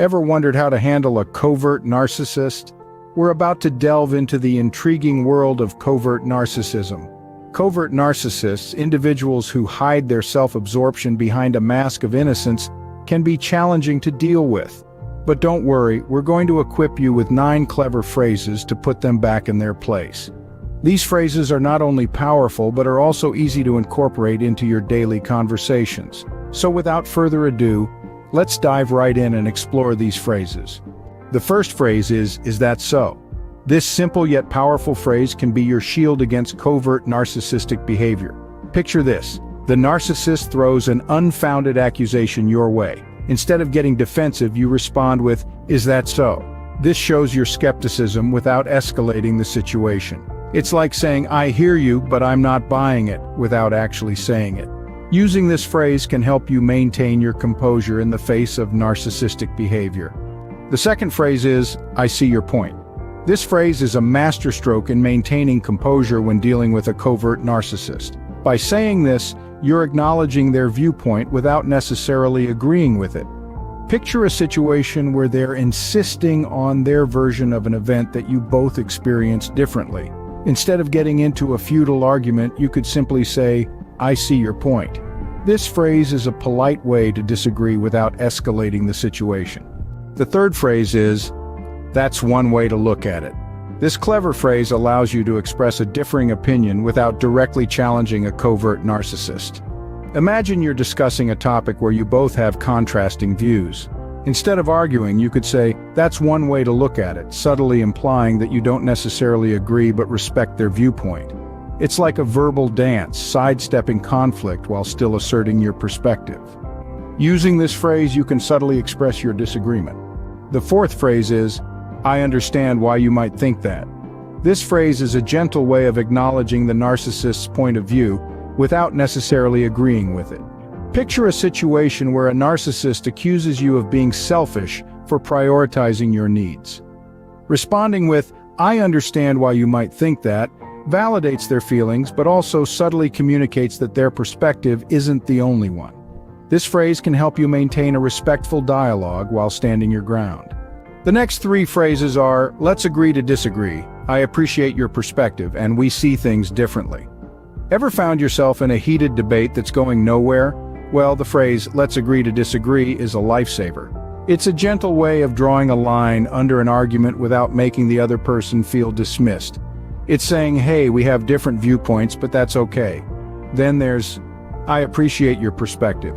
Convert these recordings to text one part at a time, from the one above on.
Ever wondered how to handle a covert narcissist? We're about to delve into the intriguing world of covert narcissism. Covert narcissists, individuals who hide their self-absorption behind a mask of innocence, can be challenging to deal with. But don't worry, we're going to equip you with 9 clever phrases to put them back in their place. These phrases are not only powerful, but are also easy to incorporate into your daily conversations. So without further ado, let's dive right in and explore these phrases. The first phrase is that so? This simple yet powerful phrase can be your shield against covert narcissistic behavior. Picture this: the narcissist throws an unfounded accusation your way. Instead of getting defensive, you respond with, "Is that so?" This shows your skepticism without escalating the situation. It's like saying, "I hear you, but I'm not buying it," without actually saying it. Using this phrase can help you maintain your composure in the face of narcissistic behavior. The second phrase is, "I see your point." This phrase is a masterstroke in maintaining composure when dealing with a covert narcissist. By saying this, you're acknowledging their viewpoint without necessarily agreeing with it. Picture a situation where they're insisting on their version of an event that you both experienced differently. Instead of getting into a futile argument, you could simply say, "I see your point." This phrase is a polite way to disagree without escalating the situation. The third phrase is, "That's one way to look at it." This clever phrase allows you to express a differing opinion without directly challenging a covert narcissist. Imagine you're discussing a topic where you both have contrasting views. Instead of arguing, you could say, "That's one way to look at it," subtly implying that you don't necessarily agree but respect their viewpoint. It's like a verbal dance, sidestepping conflict while still asserting your perspective. Using this phrase, you can subtly express your disagreement. The fourth phrase is, "I understand why you might think that." This phrase is a gentle way of acknowledging the narcissist's point of view without necessarily agreeing with it. Picture a situation where a narcissist accuses you of being selfish for prioritizing your needs. Responding with, "I understand why you might think that," validates their feelings but also subtly communicates that their perspective isn't the only one. This phrase can help you maintain a respectful dialogue while standing your ground. The next 3 phrases are, "Let's agree to disagree," "I appreciate your perspective," and "we see things differently." Ever found yourself in a heated debate that's going nowhere? Well, the phrase, "Let's agree to disagree," is a lifesaver. It's a gentle way of drawing a line under an argument without making the other person feel dismissed. It's saying, "Hey, we have different viewpoints, but that's okay." Then there's, "I appreciate your perspective."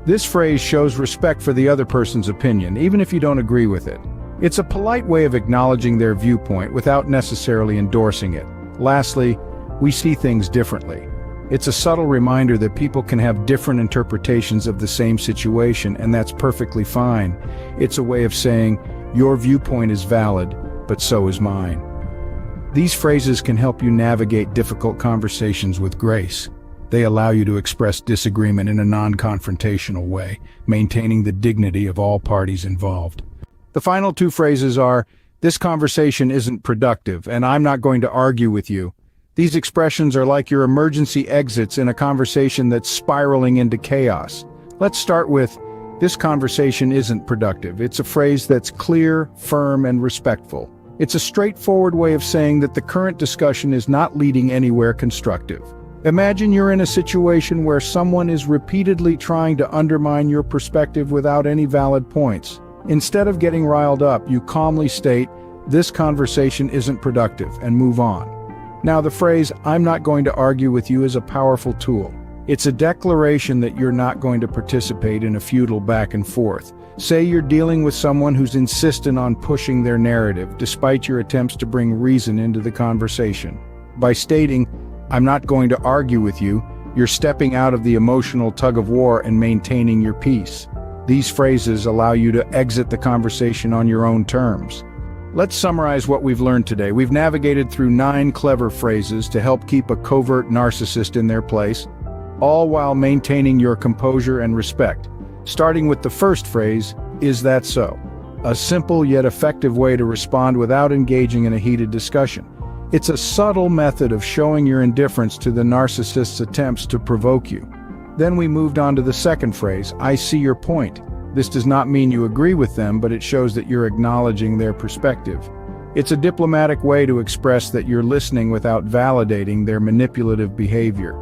This phrase shows respect for the other person's opinion, even if you don't agree with it. It's a polite way of acknowledging their viewpoint without necessarily endorsing it. Lastly, "we see things differently." It's a subtle reminder that people can have different interpretations of the same situation, and that's perfectly fine. It's a way of saying, "Your viewpoint is valid, but so is mine." These phrases can help you navigate difficult conversations with grace. They allow you to express disagreement in a non-confrontational way, maintaining the dignity of all parties involved. The final 2 phrases are, "This conversation isn't productive, and I'm not going to argue with you." These expressions are like your emergency exits in a conversation that's spiraling into chaos. Let's start with, "This conversation isn't productive." It's a phrase that's clear, firm, and respectful. It's a straightforward way of saying that the current discussion is not leading anywhere constructive. Imagine you're in a situation where someone is repeatedly trying to undermine your perspective without any valid points. Instead of getting riled up, you calmly state, "This conversation isn't productive," and move on. Now, the phrase, "I'm not going to argue with you," is a powerful tool. It's a declaration that you're not going to participate in a futile back and forth. Say you're dealing with someone who's insistent on pushing their narrative, despite your attempts to bring reason into the conversation. By stating, "I'm not going to argue with you," you're stepping out of the emotional tug-of-war and maintaining your peace. These phrases allow you to exit the conversation on your own terms. Let's summarize what we've learned today. We've navigated through 9 clever phrases to help keep a covert narcissist in their place, all while maintaining your composure and respect. Starting with the first phrase, "Is that so?" A simple yet effective way to respond without engaging in a heated discussion. It's a subtle method of showing your indifference to the narcissist's attempts to provoke you. Then we moved on to the second phrase, "I see your point." This does not mean you agree with them, but it shows that you're acknowledging their perspective. It's a diplomatic way to express that you're listening without validating their manipulative behavior.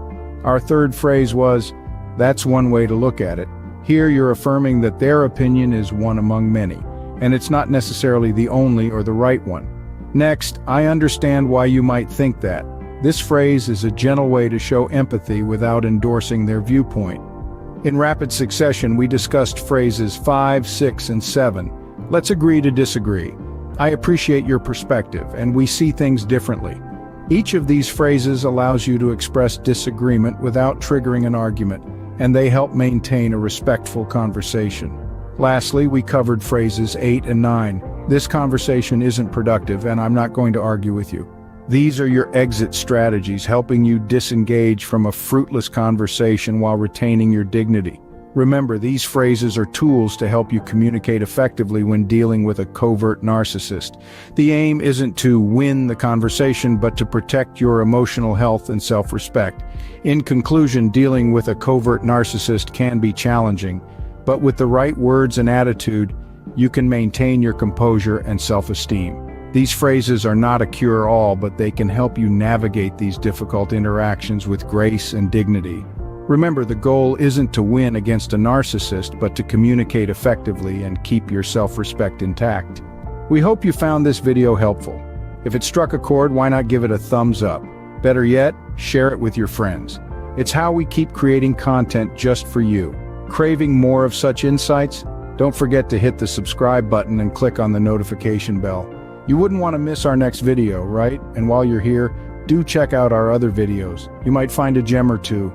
Our third phrase was, "That's one way to look at it." Here you're affirming that their opinion is one among many, and it's not necessarily the only or the right one. Next, "I understand why you might think that." This phrase is a gentle way to show empathy without endorsing their viewpoint. In rapid succession, we discussed phrases 5, 6, and 7. Let's agree to disagree. I appreciate your perspective, and we see things differently. Each of these phrases allows you to express disagreement without triggering an argument, and they help maintain a respectful conversation. Lastly, we covered phrases 8 and 9. This conversation isn't productive, and I'm not going to argue with you. These are your exit strategies, helping you disengage from a fruitless conversation while retaining your dignity. Remember, these phrases are tools to help you communicate effectively when dealing with a covert narcissist. The aim isn't to win the conversation, but to protect your emotional health and self-respect. In conclusion, dealing with a covert narcissist can be challenging, but with the right words and attitude, you can maintain your composure and self-esteem. These phrases are not a cure-all, but they can help you navigate these difficult interactions with grace and dignity. Remember, the goal isn't to win against a narcissist, but to communicate effectively and keep your self-respect intact. We hope you found this video helpful. If it struck a chord, why not give it a thumbs up? Better yet, share it with your friends. It's how we keep creating content just for you. Craving more of such insights? Don't forget to hit the subscribe button and click on the notification bell. You wouldn't want to miss our next video, right? And while you're here, do check out our other videos. You might find a gem or two.